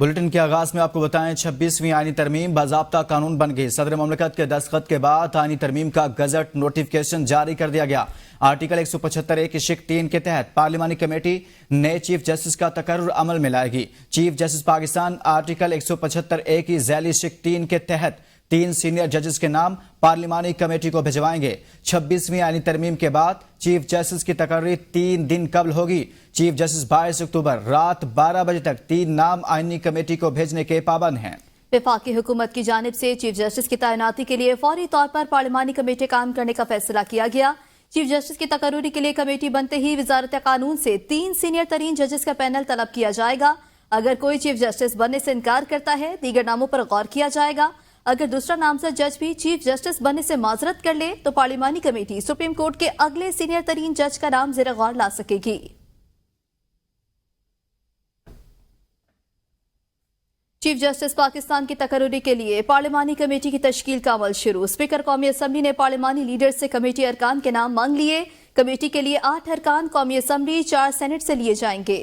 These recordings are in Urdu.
بلٹن کے آغاز میں آپ کو بتائیں 26ویں آئینی ترمیم باضابطہ قانون بن گئی۔ صدر مملکت کے دستخط کے بعد آئینی ترمیم کا گزٹ نوٹیفکیشن جاری کر دیا گیا۔ آرٹیکل 175(a) کی شق 3 کے تحت پارلیمانی کمیٹی نئے چیف جسٹس کا تقرر عمل میں لائے گی۔ Chief justice Pakistan article 175(a) کی ذیلی شق 3 کے تحت 3 سینئر ججز کے نام پارلیمانی کمیٹی کو بھجوائیں گے۔ 26ویں آئینی ترمیم کے بعد چیف جسٹس کی تقرری 3 دن قبل ہوگی۔ چیف جسٹس 22 اکتوبر رات 12 بجے تک 3 نام آئینی کمیٹی کو بھیجنے کے پابند ہیں۔ وفاقی حکومت کی جانب سے چیف جسٹس کی تعیناتی کے لیے فوری طور پر پارلیمانی کمیٹی قائم کرنے کا فیصلہ کیا گیا۔ چیف جسٹس کی تقرری کے لیے کمیٹی بنتے ہی وزارت قانون سے 3 سینئر ترین ججز کا پینل طلب کیا جائے گا۔ اگر کوئی چیف جسٹس بننے سے انکار کرتا ہے، دیگر ناموں پر غور کیا جائے گا۔ اگر دوسرا نامزد جج بھی چیف جسٹس بننے سے معذرت کر لے تو پارلیمانی کمیٹی سپریم کورٹ کے اگلے سینئر ترین جج کا نام زیر غور لا سکے گی۔ چیف جسٹس پاکستان کی تقرری کے لیے پارلیمانی کمیٹی کی تشکیل کا عمل شروع۔ اسپیکر قومی اسمبلی نے پارلیمانی لیڈر سے کمیٹی ارکان کے نام مانگ لیے۔ کمیٹی کے لیے 8 ارکان قومی اسمبلی 4 سینٹ سے لیے جائیں گے۔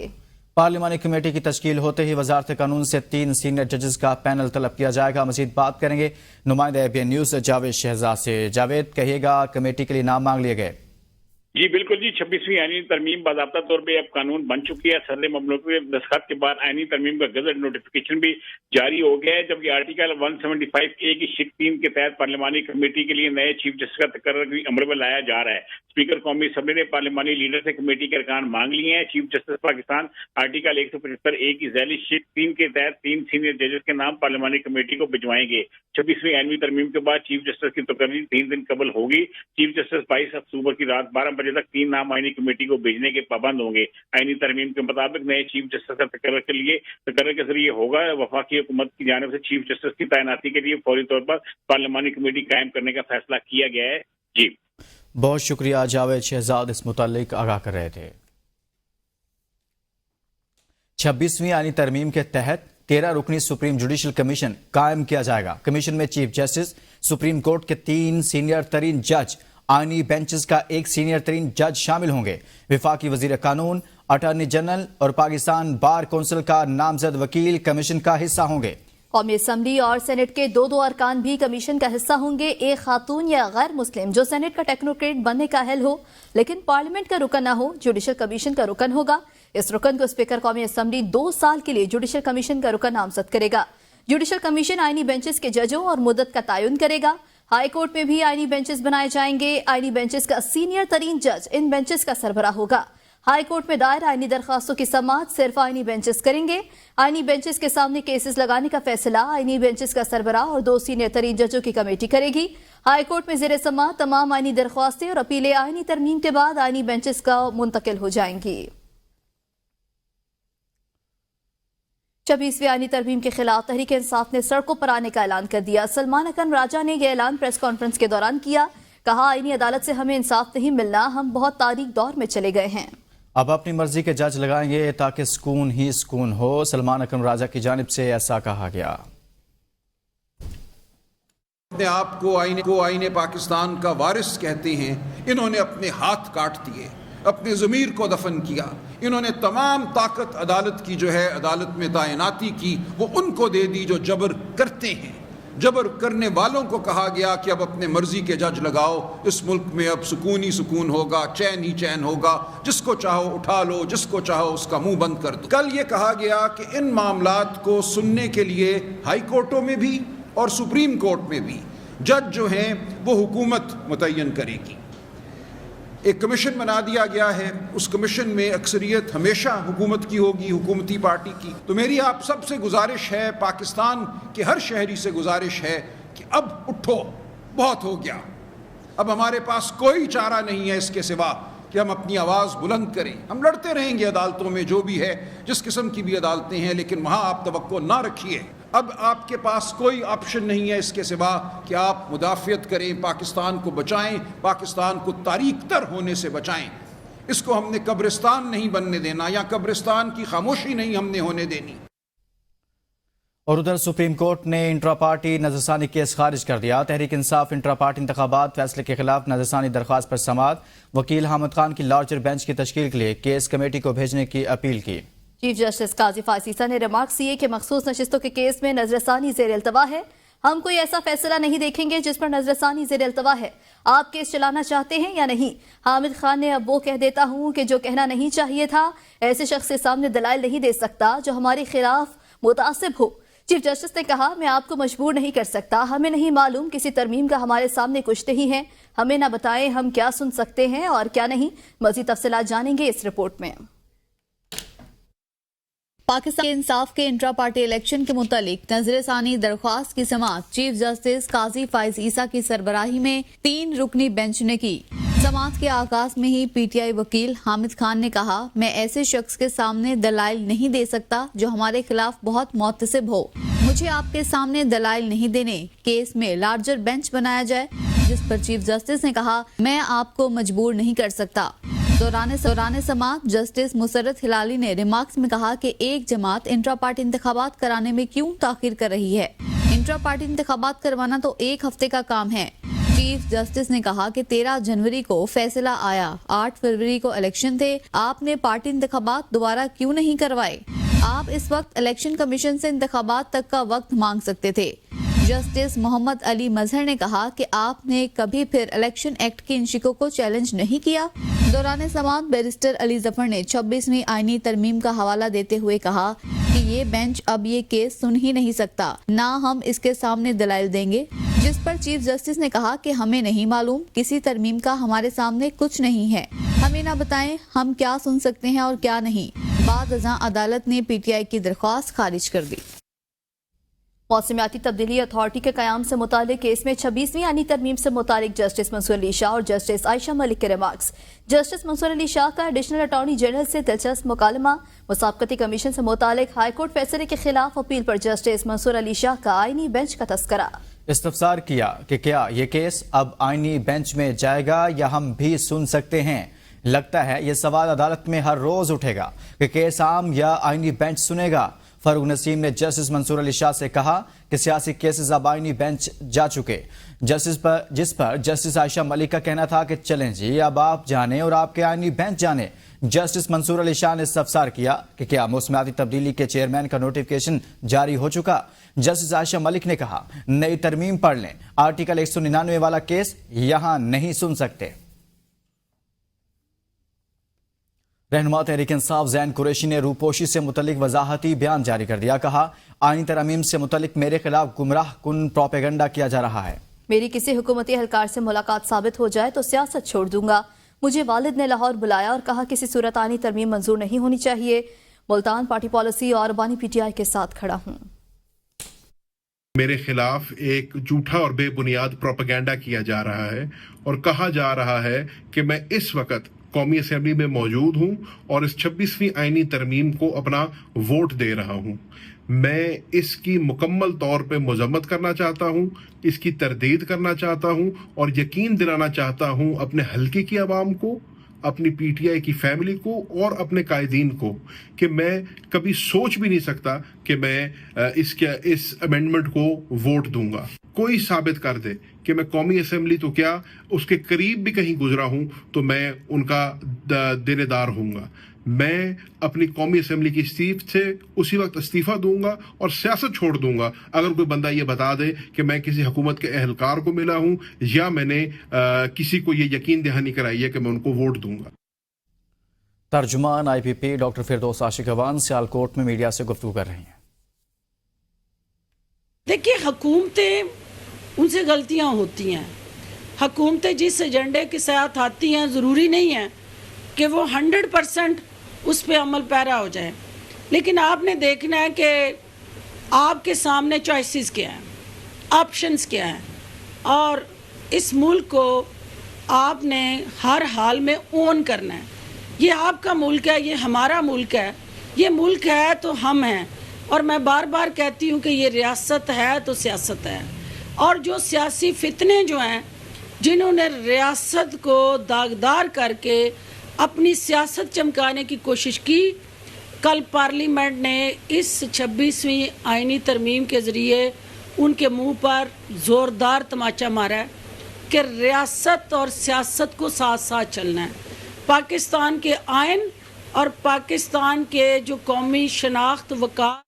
پارلیمانی کمیٹی کی تشکیل ہوتے ہی وزارت قانون سے 3 سینئر ججز کا پینل طلب کیا جائے گا۔ مزید بات کریں گے نمائندہ ABN نیوز جاوید شہزاد سے۔ جاوید، کہیے گا کمیٹی کے لیے نام مانگ لیے گئے؟ جی بالکل جی، 26ویں آئینی ترمیم باضابطہ طور پہ اب قانون بن چکی ہے۔ صدر مملکت کے دستخط کے بعد آئینی ترمیم کا گزٹ نوٹیفکیشن بھی جاری ہو گیا ہے، جبکہ آرٹیکل 175(a) کی شق 3 کے تحت پارلیمانی کمیٹی کے لیے نئے چیف جسٹس کا تقرر بھی عمل میں لایا جا رہا ہے۔ اسپیکر قومی اسمبلی نے پارلیمانی لیڈر سے کمیٹی کے ارکان مانگ لیے ہیں۔ Chief justice Pakistan article 175(a) کی ذیلی شق 3 کے تحت 3 سینئر ججز کے نام پارلیمانی کمیٹی کو بھجوائیں گے۔ 26ویں آئینی ترمیم کے بعد چیف جسٹس کی تقرری 3 دن قبل ہوگی۔ چیف جسٹس 22 اکتوبر کی رات 12 بجے تک 3 نام آئینی کمیٹی کو بھیجنے کے پابند ہوں گے۔ آئینی ترمیم کے مطابق نئے چیف جسٹس کا تقرر کے ذریعے ہوگا۔ وفاقی حکومت کی جانب سے چیف جسٹس کی تعیناتی کے لیے فوری طور پر پارلیمانی کمیٹی قائم کرنے کا فیصلہ کیا گیا ہے۔ جی بہت شکریہ جاوید شہزاد، اس متعلق آگاہ کر رہے تھے۔ 26ویں آئینی ترمیم کے تحت 13 رکنی سپریم جوڈیشل کمیشن قائم کیا جائے گا۔ کمیشن میں چیف جسٹس، سپریم کورٹ کے 3 سینئر ترین جج، آئینی بینچز کا 1 سینئر ترین جج شامل ہوں گے۔ وفاقی وزیر قانون، اٹارنی جنرل اور پاکستان بار کونسل کا نامزد وکیل کمیشن کا حصہ ہوں گے۔ قومی اسمبلی اور سینٹ کے 2 ارکان بھی کمیشن کا حصہ ہوں گے۔ ایک خاتون یا غیر مسلم جو سینٹ کا ٹیکنوکریٹ بننے کا اہل ہو لیکن پارلیمنٹ کا رکن نہ ہو، جوڈیشل کمیشن کا رکن ہوگا۔ اس رکن کو اسپیکر قومی اسمبلی 2 سال کے لیے جوڈیشل کمیشن کا رکن نامزد کرے گا۔ جوڈیشل کمیشن آئینی بینچز کے ججوں اور مدت کا تعین کرے گا۔ ہائی کورٹ میں بھی آئینی بینچز بنائے جائیں گے۔ آئینی بینچز کا سینئر ترین جج ان بینچز کا سربراہ ہوگا۔ ہائی کورٹ میں دائر آئینی درخواستوں کی سماعت صرف آئینی بینچز کریں گے۔ آئینی بینچز کے سامنے کیسز لگانے کا فیصلہ آئینی بینچز کا سربراہ اور 2 سینئر ترین ججوں کی کمیٹی کرے گی۔ ہائی کورٹ میں زیر سماعت تمام آئینی درخواستیں اور اپیلیں آئینی ترمیم کے بعد آئینی بینچز کا منتقل ہو جائیں گی۔ 26ویں آئینی ترمیم کے خلاف تحریک انصاف نے سڑکوں پر آنے کا اعلان کر دیا۔ سلمان اکرم راجہ نے یہ اعلان پریس کانفرنس کے دوران کیا۔ کہا، آئینی عدالت سے ہمیں انصاف نہیں ملنا، ہم بہت تاریک دور میں چلے گئے ہیں۔ اب اپنی مرضی کے جج لگائیں گے تاکہ سکون ہی سکون ہو، سلمان اکرم راجہ کی جانب سے ایسا کہا گیا۔ اپنے آپ کو آئین پاکستان کا وارث کہتے ہیں، انہوں نے اپنے ہاتھ کاٹ دیے، اپنے ضمیر کو دفن کیا۔ انہوں نے تمام طاقت عدالت کی جو ہے عدالت میں تعیناتی کی، وہ ان کو دے دی جو جبر کرتے ہیں۔ جبر کرنے والوں کو کہا گیا کہ اب اپنے مرضی کے جج لگاؤ، اس ملک میں اب سکون ہی سکون ہوگا، چین ہی چین ہوگا، جس کو چاہو اٹھا لو، جس کو چاہو اس کا منہ بند کر دو۔ کل یہ کہا گیا کہ ان معاملات کو سننے کے لیے ہائی کورٹوں میں بھی اور سپریم کورٹ میں بھی جج جو ہیں وہ حکومت متعین کرے گی۔ ایک کمیشن بنا دیا گیا ہے، اس کمیشن میں اکثریت ہمیشہ حکومت کی ہوگی، حکومتی پارٹی کی۔ تو میری آپ سب سے گزارش ہے، پاکستان کے ہر شہری سے گزارش ہے کہ اب اٹھو، بہت ہو گیا۔ اب ہمارے پاس کوئی چارہ نہیں ہے اس کے سوا کہ ہم اپنی آواز بلند کریں۔ ہم لڑتے رہیں گے عدالتوں میں، جو بھی ہے، جس قسم کی بھی عدالتیں ہیں، لیکن وہاں آپ توقع نہ رکھیے۔ اب آپ کے پاس کوئی آپشن نہیں ہے اس کے سوا کہ آپ مدافعت کریں، پاکستان کو بچائیں، پاکستان کو تاریک تر ہونے سے بچائیں۔ اس کو ہم نے قبرستان نہیں بننے دینا، یا قبرستان کی خاموشی نہیں ہم نے ہونے دینی۔ اور ادھر سپریم کورٹ نے انٹرا پارٹی نظرثانی کیس خارج کر دیا۔ تحریک انصاف انٹرا پارٹی انتخابات فیصلے کے خلاف نظرثانی درخواست پر سماعت، وکیل حامد خان کی لارجر بینچ کی تشکیل کے لیے کیس کمیٹی کو بھیجنے کی اپیل کی۔ چیف جسٹس قاضی فائز عیسیٰ نے ریمارکس دیے کہ مخصوص نشستوں کے کیس میں نظر ثانی زیر التوا ہے. ہم کوئی ایسا فیصلہ نہیں دیکھیں گے جس پر نظر ثانی زیر التوا ہے. آپ کیس چلانا چاہتے ہیں یا نہیں؟ حامد خان نے اب وہ کہہ دیتا ہوں کہ جو کہنا نہیں چاہیے تھا. ایسے شخص کے سامنے دلائل نہیں دے سکتا جو ہمارے خلاف متعصب ہو. چیف جسٹس نے کہا میں آپ کو مجبور نہیں کر سکتا. ہمیں نہیں معلوم کسی ترمیم کا ہمارے سامنے کچھ نہیں ہے. ہمیں نہ بتائیں ہم کیا سن سکتے ہیں اور کیا نہیں. مزید تفصیلات جانیں گے اس رپورٹ میں. پاکستان انصاف کے انٹرا پارٹی الیکشن کے متعلق نظر ثانی درخواست کی سماعت چیف جسٹس قاضی فائز عیسیٰ کی سربراہی میں 3 رکنی بینچ نے کی. سماعت کے آغاز میں ہی پی ٹی آئی وکیل حامد خان نے کہا میں ایسے شخص کے سامنے دلائل نہیں دے سکتا جو ہمارے خلاف بہت محتسب ہو. مجھے آپ کے سامنے دلائل نہیں دینے. کیس میں لارجر بینچ بنایا جائے. جس پر چیف جسٹس نے کہا میں آپ کو مجبور نہیں کر سکتا. دوران سماعت جسٹس مسرت ہلالی نے ریمارکس میں کہا کہ ایک جماعت انٹرا پارٹی انتخابات کرانے میں کیوں تاخیر کر رہی ہے. انٹرا پارٹی انتخابات کروانا تو 1 ہفتے کا کام ہے. چیف جسٹس نے کہا کہ 13 جنوری کو فیصلہ آیا, 8 فروری کو الیکشن تھے. آپ نے پارٹی انتخابات دوبارہ کیوں نہیں کروائے؟ آپ اس وقت الیکشن کمیشن سے انتخابات تک کا وقت مانگ سکتے تھے. جسٹس محمد علی مظہر نے کہا کہ آپ نے کبھی پھر الیکشن ایکٹ کی ان شقوں کو چیلنج نہیں کیا. دوران سماعت بیرسٹر علی ظفر نے 26ویں آئینی ترمیم کا حوالہ دیتے ہوئے کہا کہ یہ بینچ اب یہ کیس سن ہی نہیں سکتا, نہ ہم اس کے سامنے دلائل دیں گے. جس پر چیف جسٹس نے کہا کہ ہمیں نہیں معلوم کسی ترمیم کا ہمارے سامنے کچھ نہیں ہے. ہمیں نہ بتائیں ہم کیا سن سکتے ہیں اور کیا نہیں. بعد ازاں عدالت نے پی ٹی آئی کی درخواست خارج کر دی. موسمیاتی تبدیلی اتھارٹی کے قیام سے متعلق کیس میں 26ویں آئینی ترمیم سے متعلق جسٹس منصور علی شاہ اور جسٹس عائشہ ملک کے ریمارکس. جسٹس منصور علی شاہ کا ایڈیشنل اٹارنی جنرل سے دلچسپ مکالمہ. مسابقتی کمیشن سے متعلق ہائی کورٹ فیصلے کے خلاف اپیل پر جسٹس منصور علی شاہ کا آئینی بینچ کا تذکرہ. استفسار کیا کہ کیا یہ کیس اب آئینی بینچ میں جائے گا یا ہم بھی سن سکتے ہیں. لگتا ہے یہ سوال عدالت میں ہر روز اٹھے گا کہ کیس عام یا آئینی بینچ سنے گا. فاروق نسیم نے جسٹس منصور علی شاہ سے کہا کہ سیاسی کیسز اب آئینی بینچ جا چکے. جس پر جسٹس عائشہ ملک کا کہنا تھا کہ چلیں جی اب آپ جانیں اور آپ کے آئینی بینچ جانیں. جسٹس منصور علی شاہ نے استفسار کیا کہ کیا موسمیاتی تبدیلی کے چیئرمین کا نوٹیفکیشن جاری ہو چکا. جسٹس عائشہ ملک نے کہا نئی ترمیم پڑھ لیں, آرٹیکل 199 والا کیس یہاں نہیں سن سکتے. رہنما تحریک انصاف زین قریشی نے روپوشی سے متعلق وضاحتی بیان جاری کر دیا. کہا آئینی ترمیم سے متعلق میرے خلاف گمراہ کن پروپیگنڈا کیا جا رہا ہے. میری کسی حکومتی اہلکار سے ملاقات ثابت ہو جائے تو سیاست چھوڑ دوں گا. مجھے والد نے لاہور بلایا اور کہا کسی صورت آئینی ترمیم منظور نہیں ہونی چاہیے. ملتان پارٹی پالیسی اور بانی پی ٹی آئی کے ساتھ کھڑا ہوں. میرے خلاف ایک جھوٹا اور بے بنیاد پروپیگنڈا کیا جا رہا ہے اور کہا جا رہا ہے کہ میں اس وقت قومی اسمبلی میں موجود ہوں اور اس 26ویں آئینی ترمیم کو اپنا ووٹ دے رہا ہوں. میں اس کی مکمل طور پہ مذمت کرنا چاہتا ہوں, اس کی تردید کرنا چاہتا ہوں اور یقین دلانا چاہتا ہوں اپنے حلقے کی عوام کو, اپنی پی ٹی آئی کی فیملی کو اور اپنے قائدین کو کہ میں کبھی سوچ بھی نہیں سکتا کہ میں اس امینڈمنٹ کو ووٹ دوں گا. کوئی ثابت کر دے کہ میں قومی اسمبلی تو کیا اس کے قریب بھی کہیں گزرا ہوں تو میں ان کا دینے دار ہوں گا. میں اپنی قومی اسمبلی کی سیٹ سے اسی وقت استعفیٰ دوں گا اور سیاست چھوڑ دوں گا اگر کوئی بندہ یہ بتا دے کہ میں کسی حکومت کے اہلکار کو ملا ہوں یا میں نے کسی کو یہ یقین دہانی کرائی ہے کہ میں ان کو ووٹ دوں گا. ترجمان آئی پی پی ڈاکٹر فردوس عاشق اوان سیالکوٹ میں میڈیا سے گفتگو کر رہی ہیں. دیکھیے حکومتیں ان سے غلطیاں ہوتی ہیں. حکومتیں جس ایجنڈے کے ساتھ آتی ہیں ضروری نہیں ہے کہ وہ 100% اس پہ عمل پیرا ہو جائے. لیکن آپ نے دیکھنا ہے کہ آپ کے سامنے چوائسز کیا ہیں, آپشنز کیا ہیں, اور اس ملک کو آپ نے ہر حال میں اون کرنا ہے. یہ آپ کا ملک ہے, یہ ہمارا ملک ہے. یہ ملک ہے تو ہم ہیں, اور میں بار بار کہتی ہوں کہ یہ ریاست ہے تو سیاست ہے. اور جو سیاسی فتنے جو ہیں جنہوں نے ریاست کو داغدار کر کے اپنی سیاست چمکانے کی کوشش کی, کل پارلیمنٹ نے اس 26ویں آئینی ترمیم کے ذریعے ان کے منہ پر زوردار تماچا مارا ہے کہ ریاست اور سیاست کو ساتھ ساتھ چلنا ہے. پاکستان کے آئین اور پاکستان کے جو قومی شناخت وقار.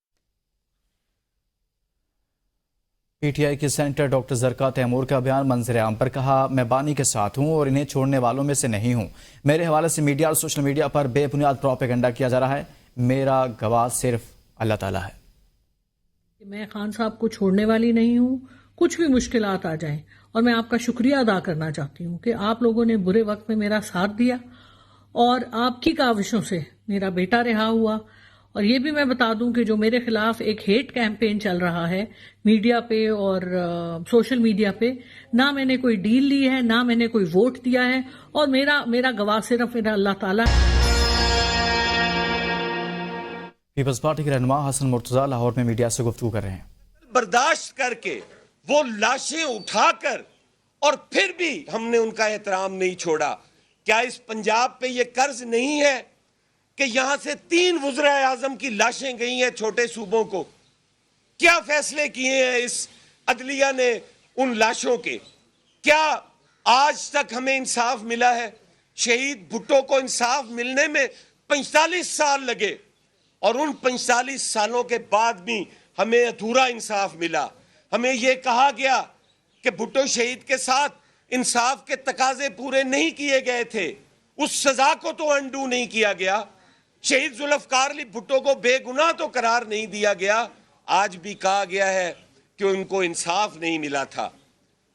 پی ٹی آئی کی سینٹر ڈاکٹر زرقا تیمور کا بیان منظر عام پر کہا میں بانی کے ساتھ ہوں اور انہیں چھوڑنے والوں میں سے نہیں ہوں. میرے حوالے سے میڈیا اور سوشل میڈیا پر بے بنیاد پروپیگنڈا کیا جا رہا ہے. میرا گواہ صرف اللہ تعالیٰ ہے. میں خان صاحب کو چھوڑنے والی نہیں ہوں. کچھ بھی مشکلات آ جائیں اور میں آپ کا شکریہ ادا کرنا چاہتی ہوں کہ آپ لوگوں نے برے وقت میں میرا ساتھ دیا اور آپ کی کاوشوں سے میرا بیٹا رہا ہوا. اور یہ بھی میں بتا دوں کہ جو میرے خلاف ایک ہیٹ کیمپین چل رہا ہے میڈیا پہ اور سوشل میڈیا پہ، نہ میں نے کوئی ڈیل لی ہے، نہ میں نے کوئی ووٹ دیا ہے، اور میرا گواہ صرف میرا اللہ تعالیٰ. پیپلز پارٹی کے رہنما حسن مرتضیٰ لاہور میں میڈیا سے گفتگو کر رہے ہیں. برداشت کر کے وہ لاشیں اٹھا کر اور پھر بھی ہم نے ان کا احترام نہیں چھوڑا. کیا اس پنجاب پہ یہ قرض نہیں ہے کہ یہاں سے 3 وزرائے اعظم کی لاشیں گئی ہیں چھوٹے صوبوں کو؟ کیا فیصلے کیے ہیں اس عدلیہ نے ان لاشوں کے؟ کیا آج تک ہمیں انصاف ملا ہے؟ شہید بھٹو کو انصاف ملنے میں 45 سال لگے اور ان 45 سالوں کے بعد بھی ہمیں ادھورا انصاف ملا. ہمیں یہ کہا گیا کہ بھٹو شہید کے ساتھ انصاف کے تقاضے پورے نہیں کیے گئے تھے. اس سزا کو تو انڈو نہیں کیا گیا. شہید ذوالفقار علی بھٹو کو بے گناہ تو قرار نہیں دیا گیا. آج بھی کہا گیا ہے کہ ان کو انصاف نہیں ملا تھا.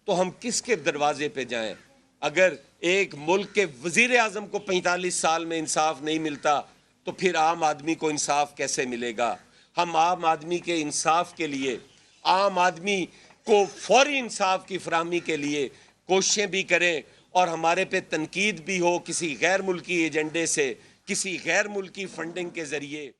تو ہم کس کے دروازے پہ جائیں؟ اگر ایک ملک کے وزیر اعظم کو 45 سال میں انصاف نہیں ملتا تو پھر عام آدمی کو انصاف کیسے ملے گا؟ ہم عام آدمی کے انصاف کے لیے، عام آدمی کو فوری انصاف کی فراہمی کے لیے کوششیں بھی کریں، اور ہمارے پہ تنقید بھی ہو کسی غیر ملکی ایجنڈے سے، کسی غیر ملکی فنڈنگ کے ذریعے.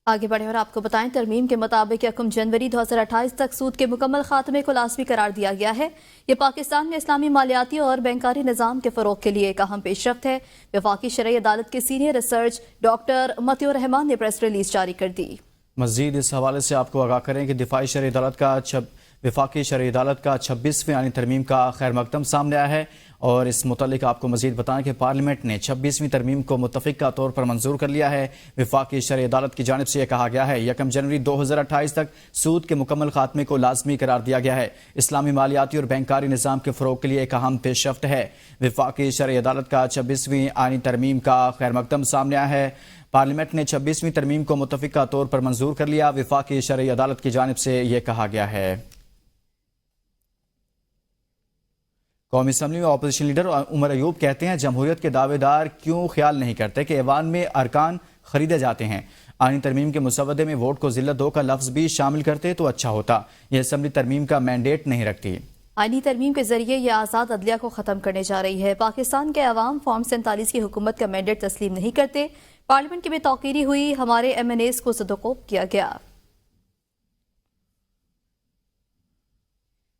آگے بڑھیں اور آپ کو بتائیں، ترمیم کے مطابق 1 جنوری 2028 تک سود کے مکمل خاتمے کو لازمی قرار دیا گیا ہے. یہ پاکستان میں اسلامی مالیاتی اور بینکاری نظام کے فروغ کے لیے ایک اہم پیش رفت ہے. وفاقی شرعی عدالت کے سینئر ریسرچ ڈاکٹر متی الرحمان نے پریس ریلیز جاری کر دی. مزید اس حوالے سے آپ کو آگاہ کریں کہ وفاقی شرعی عدالت کا 26ویں آئینی ترمیم کا خیر مقدم سامنے آیا ہے، اور اس متعلق آپ کو مزید بتائیں کہ پارلیمنٹ نے 26ویں ترمیم کو متفقہ طور پر منظور کر لیا ہے. وفاقی شرعی عدالت کی جانب سے یہ کہا گیا ہے 1 جنوری 2028 تک سود کے مکمل خاتمے کو لازمی قرار دیا گیا ہے. اسلامی مالیاتی اور بینکاری نظام کے فروغ کے لیے ایک اہم پیش رفت ہے. وفاقی شرعی عدالت کا 26ویں آئینی ترمیم کا خیر مقدم سامنے آیا ہے. پارلیمنٹ نے 26ویں ترمیم کو متفقہ طور پر منظور کر لیا. وفاقی شرعی عدالت کی جانب سے یہ کہا گیا ہے. قومی اسمبلی میں اپوزیشن لیڈر عمر ایوب کہتے ہیں جمہوریت کے دعوے دار کیوں خیال نہیں کرتے کہ ایوان میں ارکان خریدے جاتے ہیں. آئینی ترمیم کے مسودے میں ووٹ کو ذلت دو کا لفظ بھی شامل کرتے تو اچھا ہوتا. یہ اسمبلی ترمیم کا مینڈیٹ نہیں رکھتی. آئینی ترمیم کے ذریعے یہ آزاد عدلیہ کو ختم کرنے جا رہی ہے. پاکستان کے عوام فارم 47 کی حکومت کا مینڈیٹ تسلیم نہیں کرتے. پارلیمنٹ کی بے توقیری ہوئی، ہمارے ایم این ایز کو زدوکوب کیا گیا.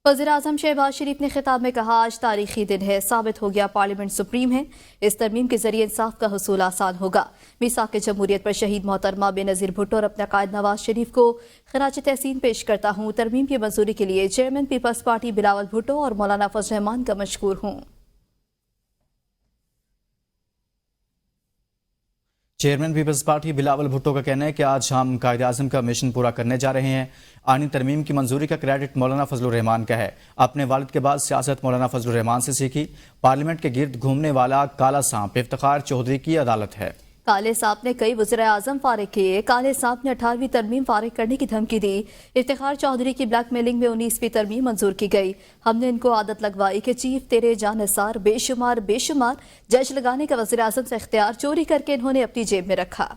وزیر اعظم شہباز شریف نے خطاب میں کہا آج تاریخی دن ہے، ثابت ہو گیا پارلیمنٹ سپریم ہے. اس ترمیم کے ذریعے انصاف کا حصول آسان ہوگا. میثاق جمہوریت پر شہید محترمہ بے نظیر بھٹو اور اپنے قائد نواز شریف کو خراج تحسین پیش کرتا ہوں. ترمیم کی منظوری کے لیے chairman Peoples Party Bilawal Bhutto اور مولانا فضل الرحمان کا مشکور ہوں. Chairman Peoples Party Bilawal Bhutto کا کہنا ہے کہ آج ہم قائد اعظم کا مشن پورا کرنے جا رہے ہیں. آئینی ترمیم کی منظوری کا کریڈٹ مولانا فضل الرحمان کا ہے. اپنے والد کے بعد سیاست مولانا فضل الرحمان سے سیکھی. پارلیمنٹ کے گرد گھومنے والا کالا سانپ افتخار چودھری کی عدالت ہے. کالے سانپ نے کئی وزراء اعظم فارغ کیے. کالے سانپ نے 18ویں ترمیم فارغ کرنے کی دھمکی دی. افتخار چودھری کی بلیک میلنگ میں 19ویں ترمیم منظور کی گئی. ہم نے ان کو عادت لگوائی کہ چیف تیرے جان نثار بے شمار جج لگانے کا وزیر اعظم سے اختیار چوری کر کے انہوں نے اپنی جیب میں رکھا.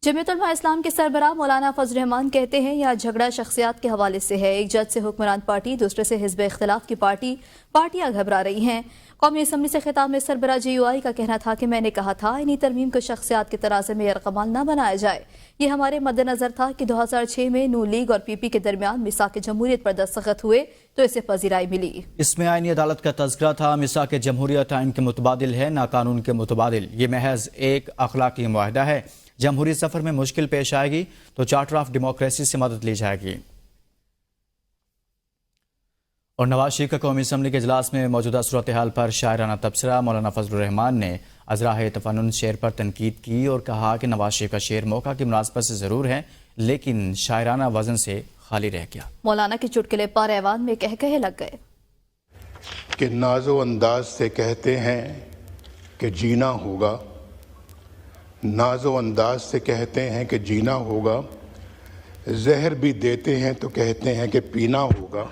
جمعیت علماء اسلام کے سربراہ مولانا فضل الرحمان کہتے ہیں یہاں جھگڑا شخصیات کے حوالے سے ہے. ایک جج سے حکمران پارٹی، دوسرے سے حزب اختلاف کی پارٹیاں گھبرا رہی ہیں. قومی اسمبلی سے خطاب میں سربراہ جی یو آئی کا کہنا تھا کہ میں نے کہا تھا انہی ترمیم کو شخصیات کے ترازے میں یرغمال نہ بنایا جائے. یہ ہمارے مد نظر تھا کہ 2006 میں نون لیگ اور پی پی کے درمیان میثاق جمہوریت پر دستخط ہوئے تو اسے پذیرائی ملی. اس میں آئینی عدالت کا تذکرہ تھا. میثاق جمہوریت آئین کے متبادل ہے نہ قانون کے متبادل. یہ محض ایک اخلاقی معاہدہ ہے. جمہوری سفر میں مشکل پیش آئے گی تو چارٹر آف ڈیموکریسی سے مدد لی جائے گی. اور نواز شریف کا قومی اسمبلی کے اجلاس میں موجودہ صورتحال پر شاعرانہ تبصرہ، مولانا فضل الرحمان نے ازراہ تفنن شعر پر تنقید کی اور کہا کہ نواز شریف کا شعر موقع کی مناسبت سے ضرور ہے لیکن شاعرانہ وزن سے خالی رہ گیا۔ مولانا کے چٹکلے پر ایوان میں کہے لگ گئے کہ ناز و انداز سے کہتے ہیں کہ جینا ہوگا، ناز و انداز سے کہتے ہیں کہ جینا ہوگا، زہر بھی دیتے ہیں تو کہتے ہیں کہ پینا ہوگا،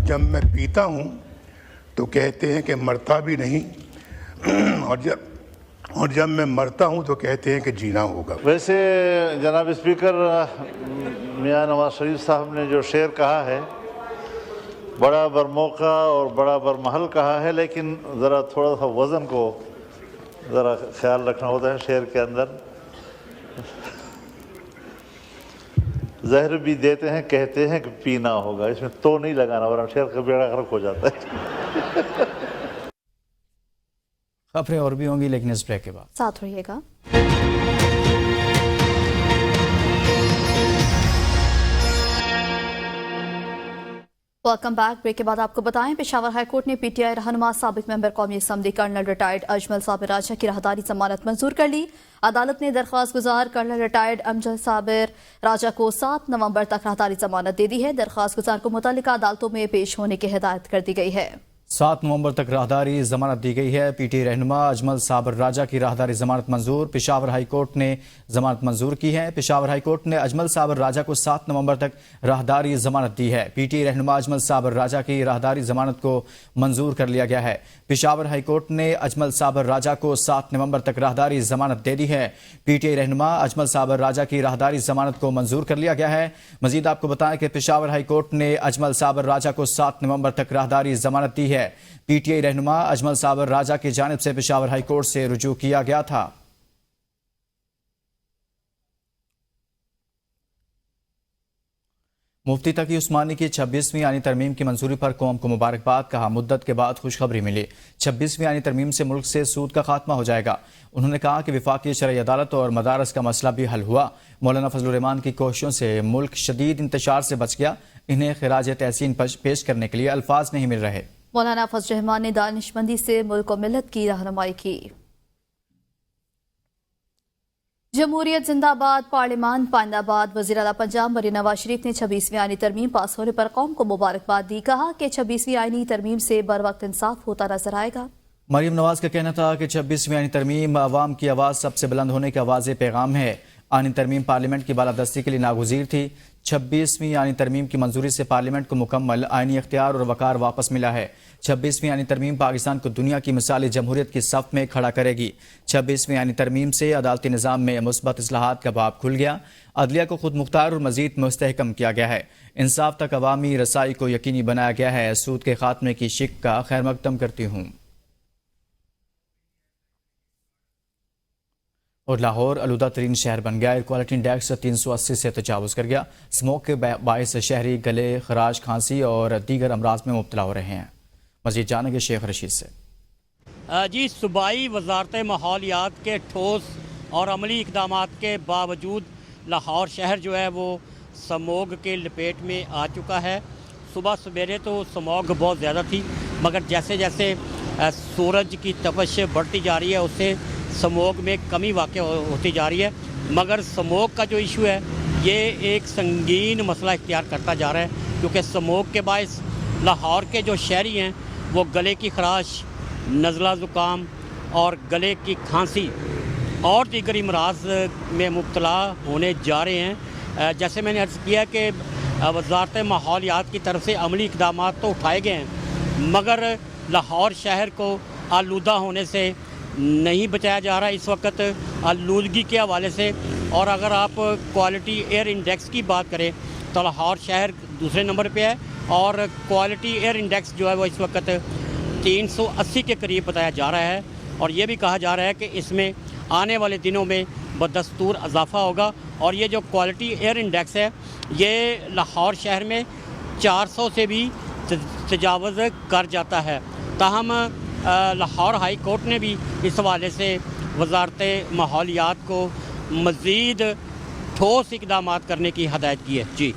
جب میں پیتا ہوں تو کہتے ہیں کہ مرتا بھی نہیں، اور جب میں مرتا ہوں تو کہتے ہیں کہ جینا ہوگا۔ ویسے جناب اسپیکر، میاں نواز شریف صاحب نے جو شعر کہا ہے بڑا برموقع اور بڑا برمحل کہا ہے، لیکن ذرا تھوڑا سا وزن کو ذرا خیال رکھنا ہوتا ہے شعر کے اندر۔ زہر بھی دیتے ہیں کہتے ہیں کہ پینا ہوگا، اس میں تو نہیں لگانا ورنہ شعر کا بیڑا غرق ہو جاتا ہے۔ خبریں اور بھی ہوں گی لیکن اس بریک کے بعد ساتھ رہیے گا۔ Welcome back. بریک کے بعد آپ کو بتائیں پشاور ہائی کورٹ نے پی ٹی آئی رہنما سابق ممبر قومی اسمبلی کرنل ریٹائرڈ اجمل صابر راجہ کی راہداری ضمانت منظور کر لی۔ عدالت نے درخواست گزار کرنل ریٹائرڈ اجمل صابر راجہ کو 7 نومبر تک راہداری ضمانت دے دی ہے۔ درخواست گزار کو متعلقہ عدالتوں میں پیش ہونے کی ہدایت کر دی گئی ہے۔ 7 نومبر تک راہداری ضمانت دی گئی ہے۔ پی ٹی رہنما اجمل صابر راجہ کی راہداری ضمانت منظور۔ پشاور ہائی کورٹ نے ضمانت منظور کی ہے۔ پشاور ہائی کورٹ نے اجمل صابر راجہ کو 7 نومبر تک راہداری ضمانت دی ہے۔ پی ٹی رہنما اجمل صابر راجہ کی راہداری ضمانت کو منظور کر لیا گیا ہے۔ پشاور ہائی کورٹ نے اجمل صابر راجہ کو 7 نومبر تک راہداری ضمانت دے دی ہے۔ پی ٹی رہنما اجمل صابر راجہ کی راہداری ضمانت کو منظور کر لیا گیا ہے۔ مزید آپ کو بتائیں کہ پشاور ہائی کورٹ نے اجمل صابر راجہ کو 7 نومبر تک راہداری ضمانت دی ہے۔ پی ٹی آئی رہنما اجمل صابر راجہ کی جانب سے پشاور ہائی کورٹ سے رجوع کیا گیا تھا۔ مفتی تقی عثمانی کی 26ویں آئینی ترمیم کی منظوری پر قوم کو مبارکباد، کہا مدت کے بعد خوشخبری ملی۔ 26ویں آئینی ترمیم سے ملک سے سود کا خاتمہ ہو جائے گا۔ انہوں نے کہا کہ وفاقی شرعی عدالت اور مدارس کا مسئلہ بھی حل ہوا۔ مولانا فضل الرحمان کی کوششوں سے ملک شدید انتشار سے بچ گیا۔ انہیں خراج تحسین پیش کرنے کے لیے الفاظ نہیں مل رہے۔ مولانا فضل الرحمان نے دانش مندی سے ملک و ملت کی رہنمائی کی۔ جمہوریت زندہ باد، پارلیمان پائندہ باد۔ وزیر اعلیٰ پنجاب مریم نواز شریف نے 26ویں آئینی ترمیم پاس ہونے پر قوم کو مبارکباد دی۔ کہا کہ 26ویں آئینی ترمیم سے بر وقت انصاف ہوتا نظر آئے گا۔ مریم نواز کا کہنا تھا کہ 26ویں آئینی ترمیم عوام کی آواز سب سے بلند ہونے کا واضح پیغام ہے۔ آئینی ترمیم پارلیمنٹ کی بالادستی کے لیے ناگزیر تھی۔ 26ویں آئینی ترمیم کی منظوری سے پارلیمنٹ کو مکمل آئینی اختیار اور وقار واپس ملا ہے۔ 26ویں آئینی ترمیم پاکستان کو دنیا کی مثالی جمہوریت کی صف میں کھڑا کرے گی۔ 26ویں آئینی ترمیم سے عدالتی نظام میں مثبت اصلاحات کا باب کھل گیا۔ عدلیہ کو خود مختار اور مزید مستحکم کیا گیا ہے۔ انصاف تک عوامی رسائی کو یقینی بنایا گیا ہے۔ سود کے خاتمے کی شک کا خیر مقدم کرتی ہوں۔ اور لاہور آلودہ ترین شہر بن گیا۔ ایئر کوالٹی انڈیکس 380 سے تجاوز کر گیا۔ اسموک کے باعث شہری گلے، خراش، کھانسی اور دیگر امراض میں مبتلا ہو رہے ہیں۔ مزید جانیں گے شیخ رشید سے۔ جی، صوبائی وزارت ماحولیات کے ٹھوس اور عملی اقدامات کے باوجود لاہور شہر جو ہے وہ سموگ کے لپیٹ میں آ چکا ہے۔ صبح سویرے تو سموگ بہت زیادہ تھی، مگر جیسے جیسے سورج کی تپش بڑھتی جا رہی ہے اس سے سموگ میں کمی واقع ہوتی جا رہی ہے۔ مگر سموگ کا جو ایشو ہے یہ ایک سنگین مسئلہ اختیار کرتا جا رہا ہے، کیونکہ سموگ کے باعث لاہور کے جو شہری ہیں وہ گلے کی خراش، نزلہ زکام اور گلے کی کھانسی اور دیگر امراض میں مبتلا ہونے جا رہے ہیں۔ جیسے میں نے عرض کیا کہ وزارت ماحولیات کی طرف سے عملی اقدامات تو اٹھائے گئے ہیں، مگر لاہور شہر کو آلودہ ہونے سے نہیں بچایا جا رہا اس وقت آلودگی کے حوالے سے۔ اور اگر آپ کوالٹی ایئر انڈیکس کی بات کریں تو لاہور شہر دوسرے نمبر پہ ہے، اور کوالٹی ایئر انڈیکس جو ہے وہ اس وقت 380 کے قریب بتایا جا رہا ہے، اور یہ بھی کہا جا رہا ہے کہ اس میں آنے والے دنوں میں بدستور اضافہ ہوگا، اور یہ جو کوالٹی ایئر انڈیکس ہے یہ لاہور شہر میں 400 سے بھی تجاوز کر جاتا ہے۔ تاہم لاہور ہائی کورٹ نے بھی اس حوالے سے وزارت ماحولیات کو مزید ٹھوس اقدامات کرنے کی ہدایت کی ہے۔ جی